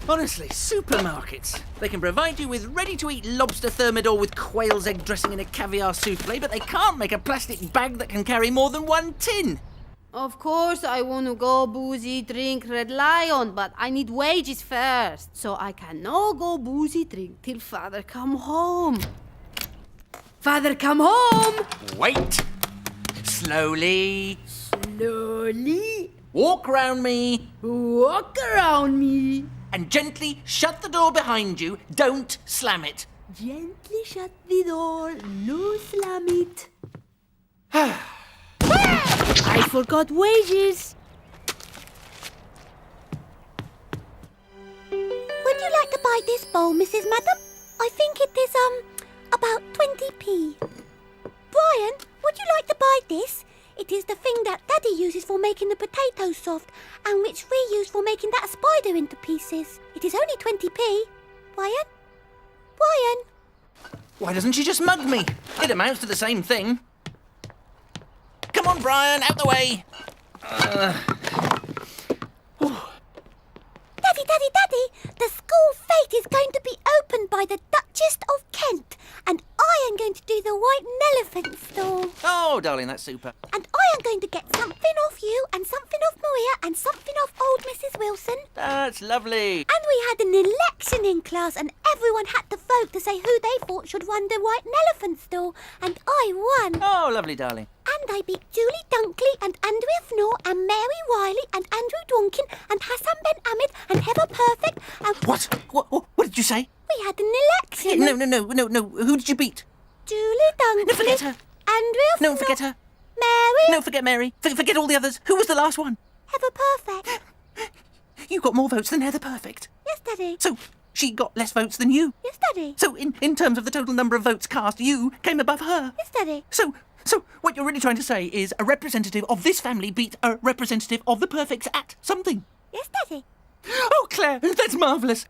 Honestly, supermarkets. They can provide you with ready-to-eat lobster thermidor with quail's egg dressing in a caviar souffle, but they can't make a plastic bag that can carry more than one tin. Of course I want to go boozy drink Red Lion, but I need wages first. So I cannot go boozy drink till father come home. Father come home! Wait. Slowly. Slowly. Walk round me. Walk around me. And gently shut the door behind you. Don't slam it. Gently shut the door, no slam it. I forgot wages. Would you like to buy this bowl, Mrs. Madam? I think it is, about 20p. Brian, would you like to buy this? It is the thing that Daddy uses for making the potatoes soft, and which we use for making that spider into pieces. It is only 20p. Brian? Brian? Why doesn't she just mug me? It amounts to the same thing. Come on, Brian, out the way. Daddy, the school fete is going to be opened by the Duchess of Kent, and I am going to do the white elephant stall. Oh, darling, that's super. And I am going to get something off you, and something off Maria, and something off old Mrs. Wilson. That's lovely. And we had an election in class, and everyone had to vote to say who they thought should run the white elephant stall, and I won. Oh, lovely, darling. And I beat Julie Dunkley and Andrea Fnor and Mary Wiley and Andrew Dwonkin and Hassan Ben Ahmed and Heather Perfect and... What did you say? We had an election. No. Who did you beat? Julie Dunkley. No, forget her. Andrea Fnor. No, forget her. Mary. No, forget Mary. Forget all the others. Who was the last one? Heather Perfect. You got more votes than Heather Perfect. Yes, Daddy. So she got less votes than you. Yes, Daddy. So in terms of the total number of votes cast, you came above her. Yes, Daddy. So what you're really trying to say is a representative of this family beat a representative of the Perfects at something. Yes, Daddy. Oh, Claire, that's marvellous.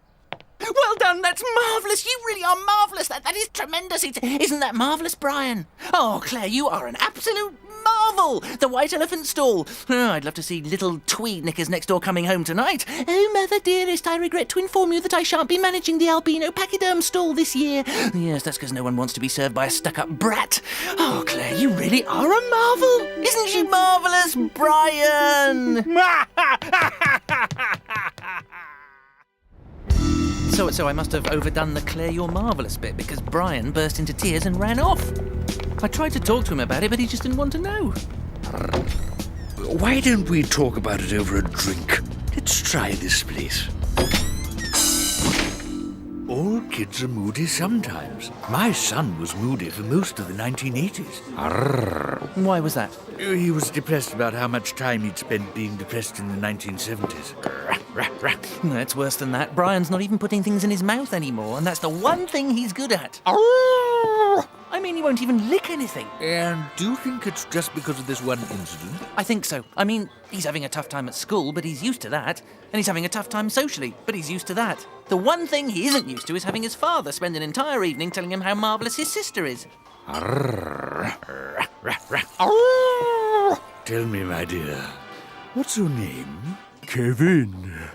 Well done, that's marvellous. You really are marvellous. That is tremendous. Isn't that marvellous, Brian? Oh, Claire, you are an absolute marvel. The White Elephant Stall. Oh, I'd love to see little tweed knickers next door coming home tonight. Oh, mother dearest, I regret to inform you that I shan't be managing the albino pachyderm stall this year. Yes, that's because no one wants to be served by a stuck-up brat. Oh, Claire, you really are a marvel. Isn't she marvellous, Brian? So I must have overdone the Claire, you're marvellous bit because Brian burst into tears and ran off. I tried to talk to him about it, but he just didn't want to know. Why don't we talk about it over a drink? Let's try this place. All kids are moody sometimes. My son was moody for most of the 1980s. Why was that? He was depressed about how much time he'd spent being depressed in the 1970s. No, it's worse than that. Brian's not even putting things in his mouth anymore, and that's the one thing he's good at. I mean, he won't even lick anything. And do you think it's just because of this one incident? I think so. I mean, he's having a tough time at school, but he's used to that. And he's having a tough time socially, but he's used to that. The one thing he isn't used to is having his father spend an entire evening telling him how marvellous his sister is. Tell me, my dear, what's your name? Kevin.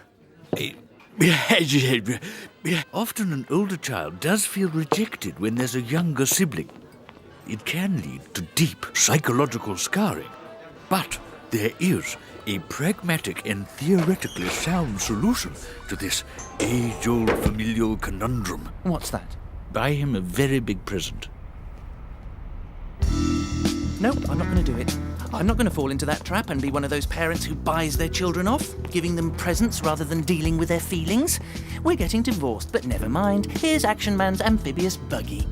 Often an older child does feel rejected when there's a younger sibling. It can lead to deep psychological scarring. But there is a pragmatic and theoretically sound solution to this age-old familial conundrum. What's that? Buy him a very big present. No, I'm not going to do it. I'm not going to fall into that trap and be one of those parents who buys their children off, giving them presents rather than dealing with their feelings. We're getting divorced, but never mind. Here's Action Man's amphibious buggy.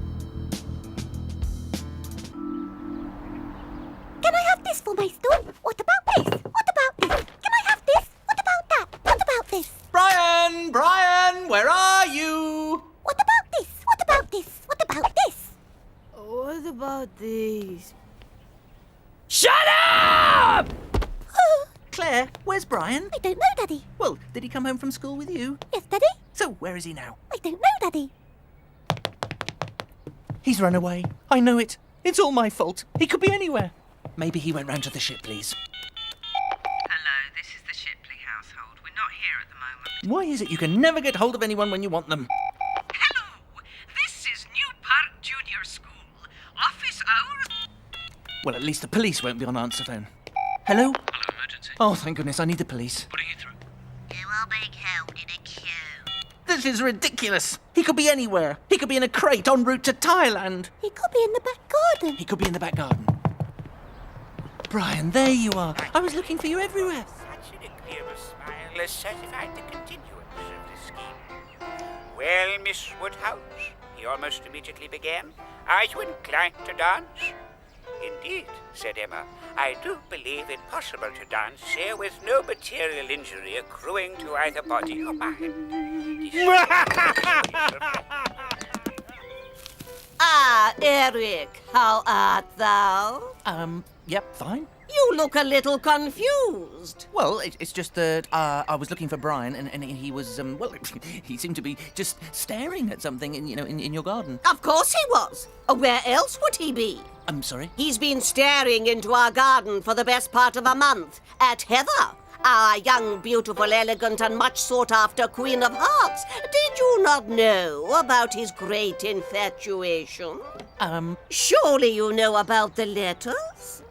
Can I have this for my stall? What about this? What about this? Can I have this? What about that? What about this? Brian, where are you? What about this? What about this? What about this? What about these? Shut up! Claire, where's Brian? I don't know, Daddy. Well, did he come home from school with you? Yes, Daddy. So, where is he now? I don't know, Daddy. He's run away. I know it. It's all my fault. He could be anywhere. Maybe he went round to the Shipley's. Hello, this is the Shipley household. We're not here at the moment. Why is it you can never get hold of anyone when you want them? Hello, this is New Park Junior School. Office hours? Well, at least the police won't be on answer phone. Hello? Hello, emergency. Oh, thank goodness, I need the police. Putting you through. You are being held in a queue. This is ridiculous. He could be anywhere. He could be in a crate en route to Thailand. He could be in the back garden. He could be in the back garden. Brian, there you are. I was looking for you everywhere. Such an agreeable smile has certified the continuance of the scheme. Well, Miss Woodhouse, he almost immediately began. Are you inclined to dance? Indeed, said Emma. I do believe it possible to dance here with no material injury accruing to either body or mind. Ah, Eric, how art thou? Yep, fine. You look a little confused. Well, it's just that I was looking for Brian, and he was, well, he seemed to be just staring at something, in your garden. Of course he was. Where else would he be? I'm sorry? He's been staring into our garden for the best part of a month at Heather, our young, beautiful, elegant, and much sought-after Queen of Hearts. Did you not know about his great infatuation? Surely you know about the letters?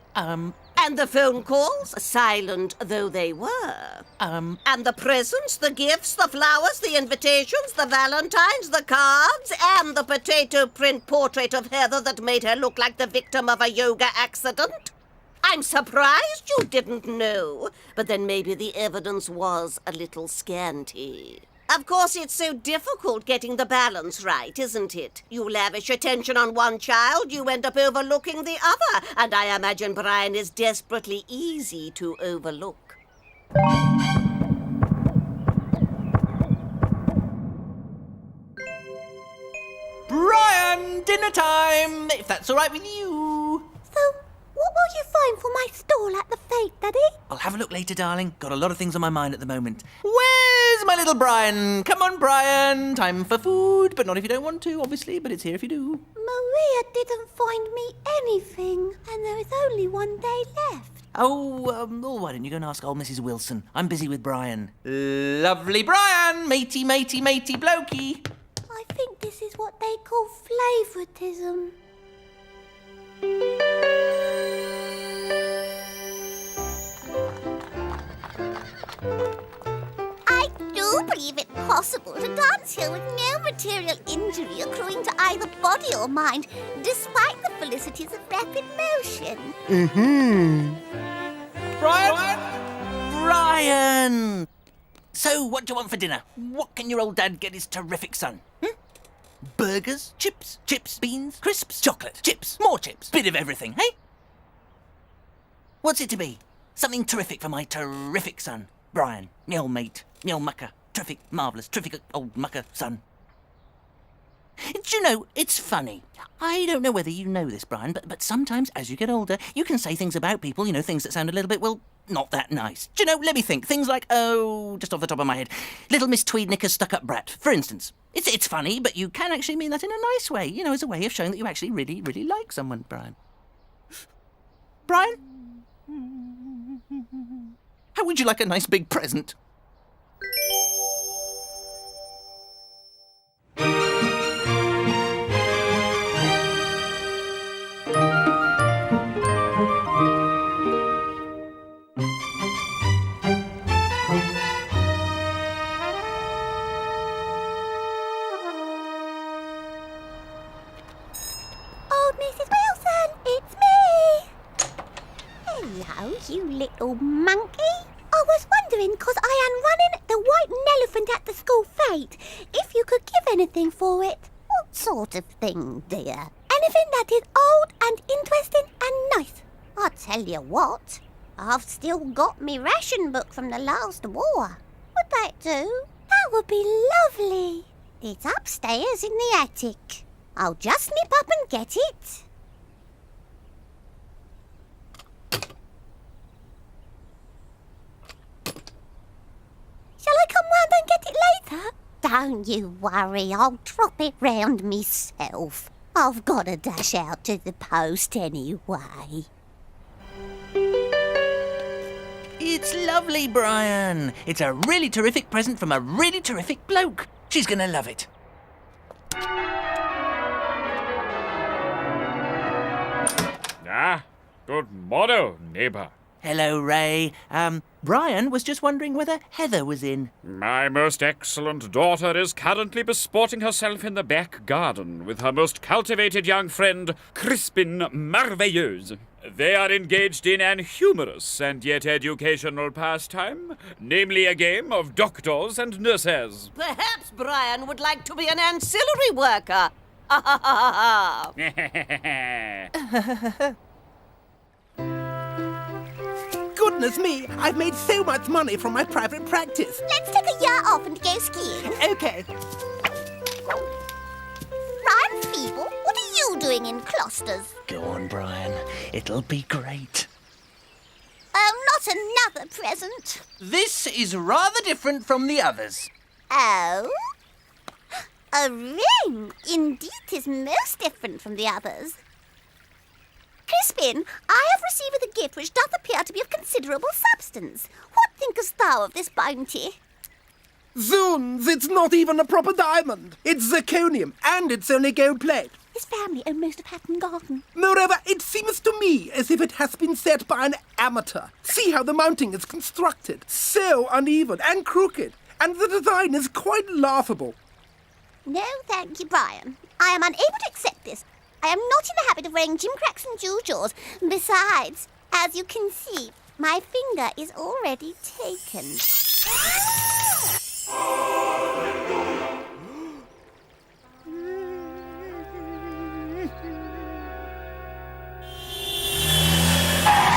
And the phone calls, silent though they were. And the presents, the gifts, the flowers, the invitations, the valentines, the cards, and the potato print portrait of Heather that made her look like the victim of a yoga accident. I'm surprised you didn't know, but then maybe the evidence was a little scanty. Of course, it's so difficult getting the balance right, isn't it? You lavish attention on one child, you end up overlooking the other, and I imagine Brian is desperately easy to overlook. Brian, dinner time, if that's all right with you. So, what will you find for my stall at the fete, Daddy? I'll have a look later, darling. Got a lot of things on my mind at the moment. Where's my little Brian? Come on, Brian. Time for food, but not if you don't want to, obviously, but it's here if you do. Maria didn't find me anything, and there is only one day left. Oh, why don't you go and ask old Mrs. Wilson? I'm busy with Brian. Lovely Brian! Matey, matey, matey, blokey. I think this is what they call flavoritism. I do believe it possible to dance here with no material injury accruing to either body or mind, despite the felicities of rapid motion. Brian! Brian! So, what do you want for dinner? What can your old dad get his terrific son? Burgers? Chips? Chips? Beans? Crisps? Chocolate? Chips? More chips? Bit of everything, hey? What's it to be? Something terrific for my terrific son, Brian. Me old mate. Me old mucker. Terrific, marvellous, terrific old mucker son. Do you know, it's funny. I don't know whether you know this, Brian, but sometimes as you get older, you can say things about people, things that sound a little bit, well, not that nice. Do you know, let me think. Things like, just off the top of my head, little Miss Tweedknicker's stuck-up brat, for instance. It's funny, but you can actually mean that in a nice way, as a way of showing that you actually really, really like someone, Brian. Brian? How would you like a nice big present? Old Mrs. Wilson, it's me! Hello, you little monkey. I was wondering, 'cause I am running the white elephant at the school fete, if you could give anything for it. What sort of thing, dear? Anything that is old and interesting and nice. I tell you what, I've still got me ration book from the last war. Would that do? That would be lovely. It's upstairs in the attic. I'll just nip up and get it. Shall I come round and get it later? Don't you worry, I'll drop it round myself. I've got to dash out to the post anyway. It's lovely, Brian. It's a really terrific present from a really terrific bloke. She's gonna love it. Ah, good morrow, neighbour. Hello, Ray. Brian was just wondering whether Heather was in. My most excellent daughter is currently besporting herself in the back garden with her most cultivated young friend, Crispin Merveilleuse. They are engaged in an humorous and yet educational pastime, namely a game of doctors and nurses. Perhaps Brian would like to be an ancillary worker. Ha ha ha ha ha. Goodness me, I've made so much money from my private practice. Let's take a year off and go skiing. Okay. Brian Feeble, what are you doing in Closters? Go on, Brian. It'll be great. Oh, not another present. This is rather different from the others. Oh? A ring. Indeed, is most different from the others. Crispin, I have received a gift which doth appear to be of considerable substance. What thinkest thou of this bounty? Zoons, it's not even a proper diamond. It's zirconium, and it's only gold plate. His family own most of Hatton Garden. Moreover, it seems to me as if it has been set by an amateur. See how the mounting is constructed. So uneven and crooked. And the design is quite laughable. No, thank you, Brian. I am unable to accept this. I am not in the habit of wearing gimcracks and jewjaws. Besides, as you can see, my finger is already taken.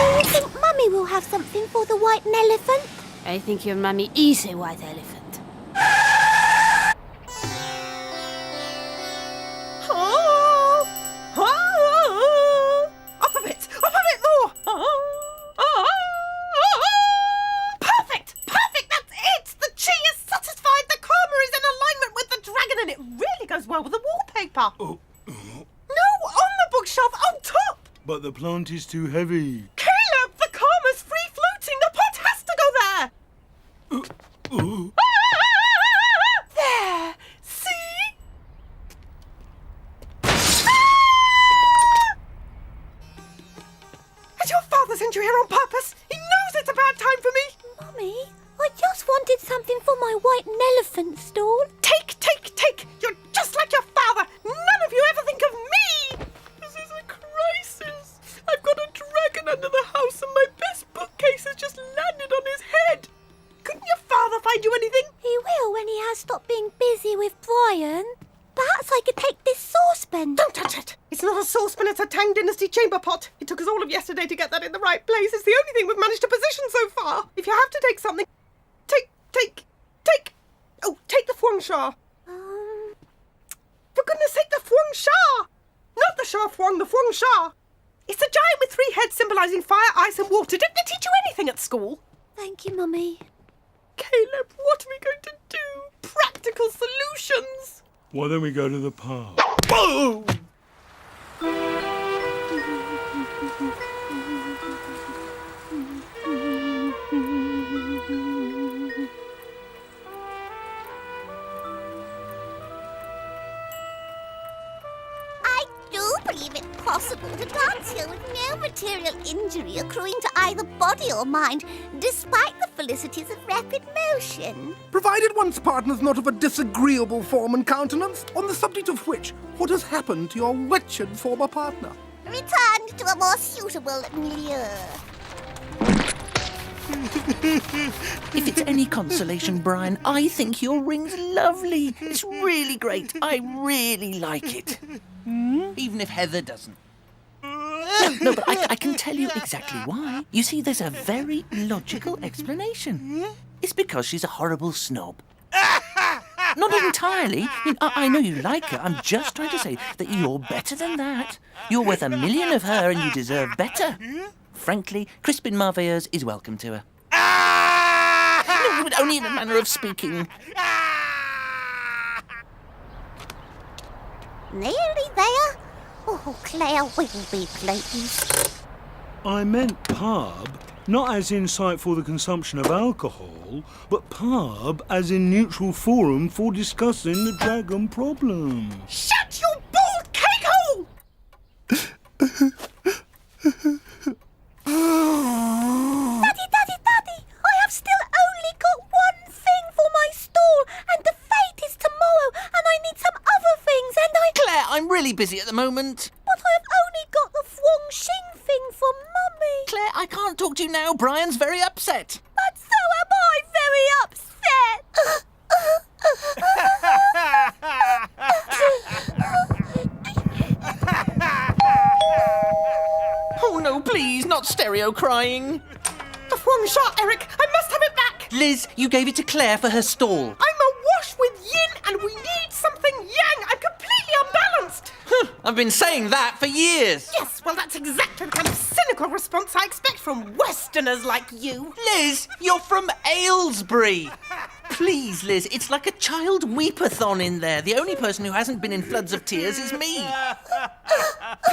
Do you think Mummy will have something for the white elephant? I think your mummy is a white elephant. Up a bit more! Perfect! Perfect, that's it! The chi is satisfied, the karma is in alignment with the dragon, and it really goes well with the wallpaper. No, on the bookshelf, on top! But the plant is too heavy. Caleb, the karma's free-floating, the pot has to go there! There! See? Has your father sent you here on purpose? He knows it's a bad time for me! Mummy, I just wanted something for my white elephant stall. Take! You're just like your father! None of you ever think of me! This is a crisis! I've got a dragon under the house and my best bookcase has just landed on his head! Couldn't your father find you anything? He will when he has stopped being busy with Brian. Perhaps I could take this saucepan. Don't touch it! It's not a saucepan, it's a Tang Dynasty chamber pot. It took us all of yesterday to get that in the right place. It's the only thing we've managed to position so far. If you have to take something, take the Fuang Sha. For goodness sake, the Fuang Sha! Not the Sha Fuang, the Fuang Sha. It's a giant with 3 heads symbolising fire, ice and water. Didn't they teach you anything at school? Thank you, Mummy. Caleb, what are we going to do? Practical solutions! Why don't we go to the park? Boom! I do believe it possible to dance here with no material injury accruing to either body or mind, despite the felicities of rapid motion. Provided one's partner's not of a disagreeable form and countenance, on the subject of which, what has happened to your wretched former partner? Returned to a more suitable milieu. If it's any consolation, Brian, I think your ring's lovely. It's really great. I really like it. Even if Heather doesn't. No, but I can tell you exactly why. You see, there's a very logical explanation. It's because she's a horrible snob. Not entirely. I know you like her. I'm just trying to say that you're better than that. You're worth 1 million of her and you deserve better. Frankly, Crispin Merveilleuse is welcome to her. No, but only in a manner of speaking. Nearly there. Oh, Claire will be pleased. I meant pub. Not as in site for the consumption of alcohol, but pub as in neutral forum for discussing the dragon problem. Shut your bald cake hole! Daddy, I have still only got one thing for my stall, and the fete is tomorrow, and I need some other things, and Claire, I'm really busy at the moment. But I have only got the Fwong Shing thing from Mummy. Claire, I can't talk to you now. Brian's very upset. But so am I very upset. Oh no, please, not stereo crying. The Fwong shot, Eric. I must have it back. Liz, you gave it to Claire for her stall. I'm awash with yin, and we need something yang. I'm completely unbalanced. I've been saying that for years. Yes, well, that's exactly the kind of cynical response I expect from Westerners like you. Liz, you're from Aylesbury. Please, Liz, it's like a child weepathon in there. The only person who hasn't been in floods of tears is me.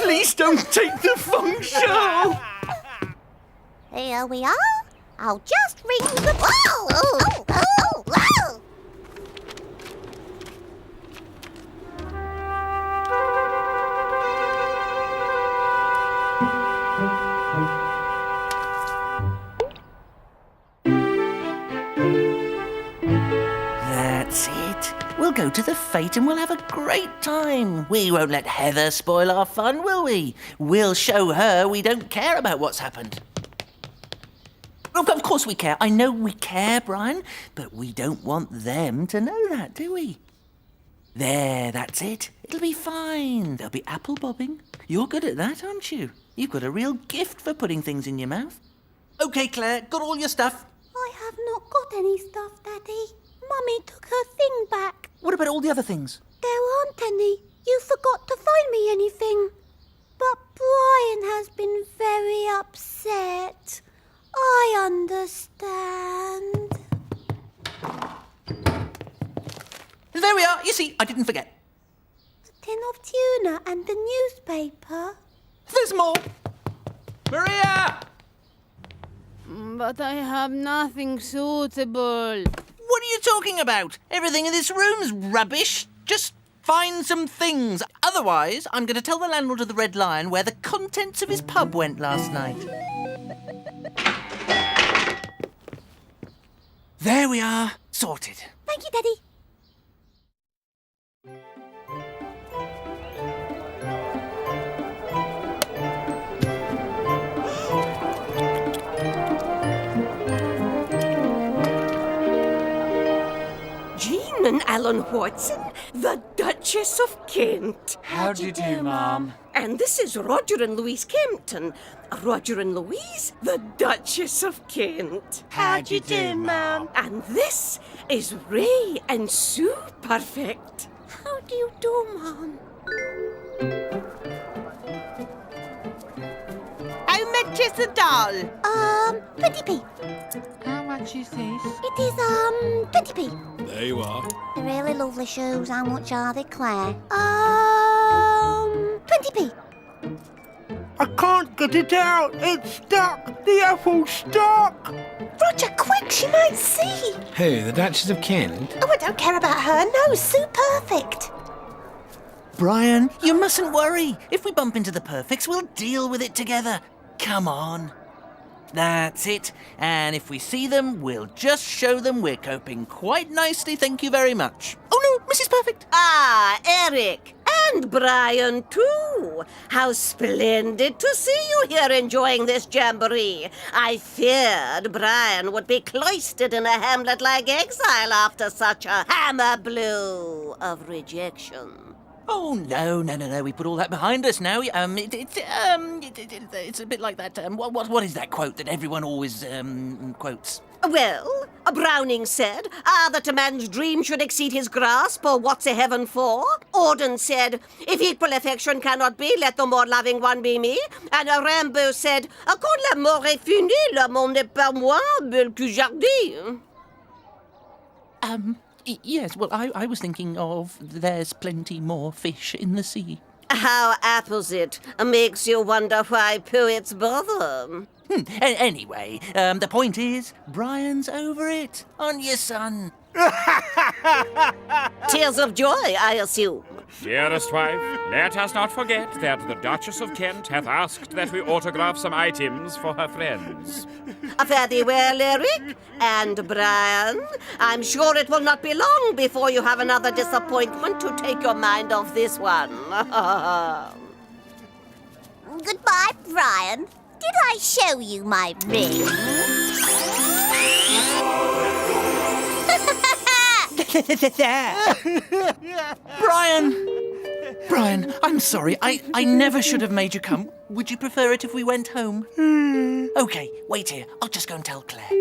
Please don't take the feng show. Here we are. I'll just ring the... Oh! That's it. We'll go to the fete and we'll have a great time. We won't let Heather spoil our fun, will we? We'll show her we don't care about what's happened. Of course we care. I know we care, Brian, but we don't want them to know that, do we? There, that's it. It'll be fine. There'll be apple bobbing. You're good at that, aren't you? You've got a real gift for putting things in your mouth. OK, Claire, got all your stuff? I have not got any stuff, Daddy. Mummy took her thing back. What about all the other things? There aren't any. You forgot to find me anything. But Brian has been very upset. I understand. There we are. You see, I didn't forget. The tin of tuna and the newspaper. There's more. Maria! But I have nothing suitable. What are you talking about? Everything in this room's rubbish. Just find some things. Otherwise, I'm going to tell the landlord of the Red Lion where the contents of his pub went last night. There we are. Sorted. Thank you, Daddy. Jean and Alan Watson, the Duchess of Kent. How do you do, Mum? And this is Roger and Louise Kempton. Roger and Louise, the Duchess of Kent. How do you do, Mum? And this is Ray and Sue Perfect. How do you do, Mum? How much is the doll? 20p. How much is this? It is, 20p. There you are. They're really lovely shoes. How much are they, Claire? 20p. I can't get it out. It's stuck. The apple's stuck. Roger, quick, she might see. Who, the Duchess of Kent? Oh, I don't care about her. No, Sue Perfect. Brian, you mustn't worry. If we bump into the Perfects, we'll deal with it together. Come on. That's it. And if we see them, we'll just show them we're coping quite nicely, thank you very much. Oh no, Mrs. Perfect. Ah, Eric. And Brian, too. How splendid to see you here enjoying this jamboree. I feared Brian would be cloistered in a hamlet-like exile after such a hammer blow of rejection. Oh, no. We put all that behind us now. It's a bit like that. What is that quote that everyone always quotes? Well, Browning said that a man's dream should exceed his grasp, or what's a heaven for? Auden said, if equal affection cannot be, let the more loving one be me. And Rimbaud said, quand l'amour est fini, l'amour n'est pas moi, mais que jardin. Yes, well, I was thinking of there's plenty more fish in the sea. How apposite. Makes you wonder why poets bother. Anyway, the point is, Brian's over it. Aren't you, son? Tears of joy, I assume. Dearest wife, let us not forget that the Duchess of Kent hath asked that we autograph some items for her friends. Fare thee well, Eric. And Brian, I'm sure it will not be long before you have another disappointment to take your mind off this one. Goodbye, Brian. Did I show you my ring? Brian, I'm sorry. I never should have made you come. Would you prefer it if we went home? Okay, wait here. I'll just go and tell Claire. And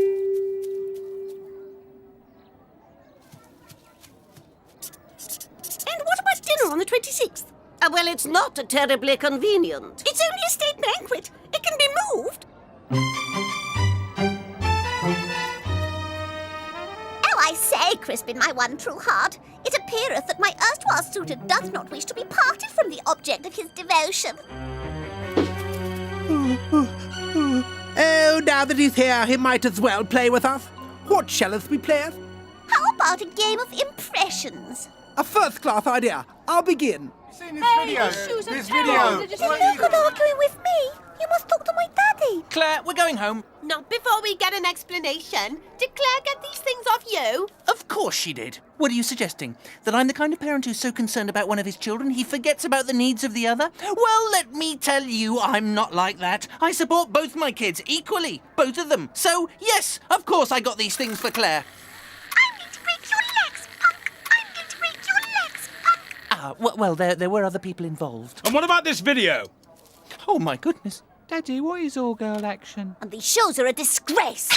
what about dinner on the 26th? Well, it's not terribly convenient. It's only a state banquet. It can be moved. Oh, I say, Crispin, my one true heart, it appeareth that my erstwhile suitor doth not wish to be parted from the object of his devotion. Oh, now that he's here, he might as well play with us. What shall us be playing? How about a game of impressions? A first-class idea. I'll begin. Seen this video? This video. You're no good arguing with me. You must talk to my daddy. Claire, we're going home. Not before we get an explanation. Did Claire get these things off you? Of course she did. What are you suggesting? That I'm the kind of parent who's so concerned about one of his children he forgets about the needs of the other? Well, let me tell you, I'm not like that. I support both my kids equally. Both of them. So, yes, of course I got these things for Claire. I'm going to break your legs, punk. I'm going to break your legs, punk. Well, there were other people involved. And what about this video? Oh, my goodness. Daddy, what is all-girl action? And these shows are a disgrace.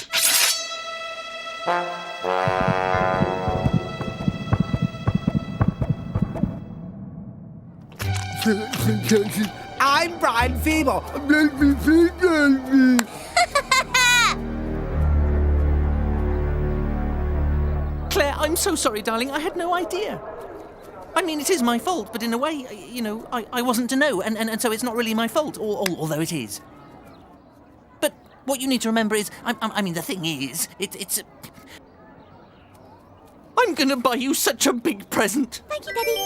I'm Brian Feeble. Claire, I'm so sorry, darling. I had no idea. I mean, it is my fault, but in a way, you know, I wasn't to know, and so it's not really my fault, although it is. But what you need to remember is, I mean, the thing is, it's... I'm gonna buy you such a big present. Thank you, Daddy.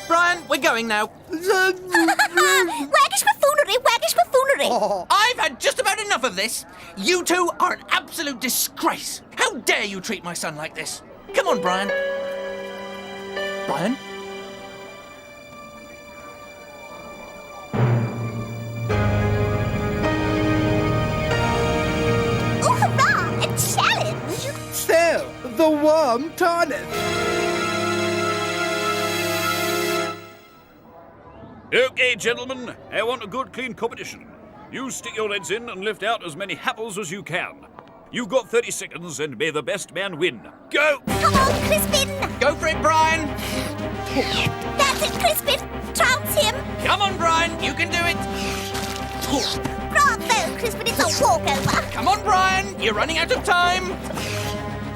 Brian, we're going now. Waggish buffoonery, waggish buffoonery. I've had just about enough of this. You two are an absolute disgrace. How dare you treat my son like this? Come on, Brian. Brian? Oh, hurrah! A challenge! So, the worm turneth. Okay, gentlemen, I want a good, clean competition. You stick your heads in and lift out as many apples as you can. You've got 30 seconds, and may the best man win. Go! Come on, Crispin! Go for it, Brian! That's it, Crispin! Trounce him! Come on, Brian, you can do it! Bravo, Crispin, it's a walkover! Come on, Brian, you're running out of time!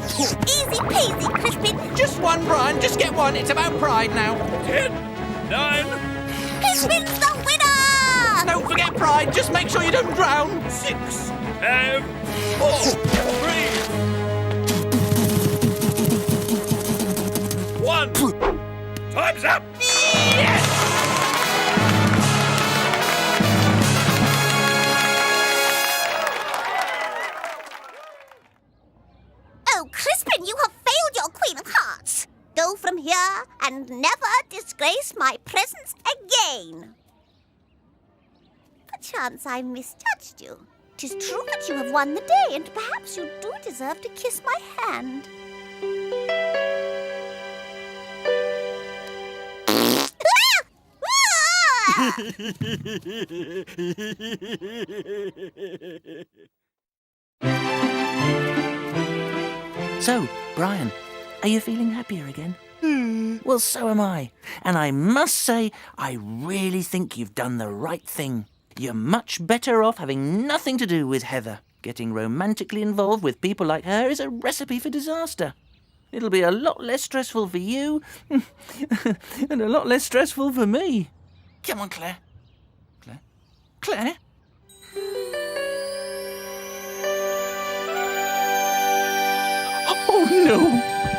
Easy peasy, Crispin! Just one, Brian, just get one. It's about pride now. 10, 9, Crispin's the winner! Don't forget pride, just make sure you don't drown. 6, 5, 4, 3, 1. Time's up! Yes! Oh, Crispin, you have failed your Queen of Hearts. Go from here and never disgrace my presence again. Perchance I misjudged you. 'Tis true that you have won the day, and perhaps you do deserve to kiss my hand. So, Brian, are you feeling happier again? Well, so am I. And I must say, I really think you've done the right thing. You're much better off having nothing to do with Heather. Getting romantically involved with people like her is a recipe for disaster. It'll be a lot less stressful for you and a lot less stressful for me. Come on, Claire. Claire? Claire? Oh no!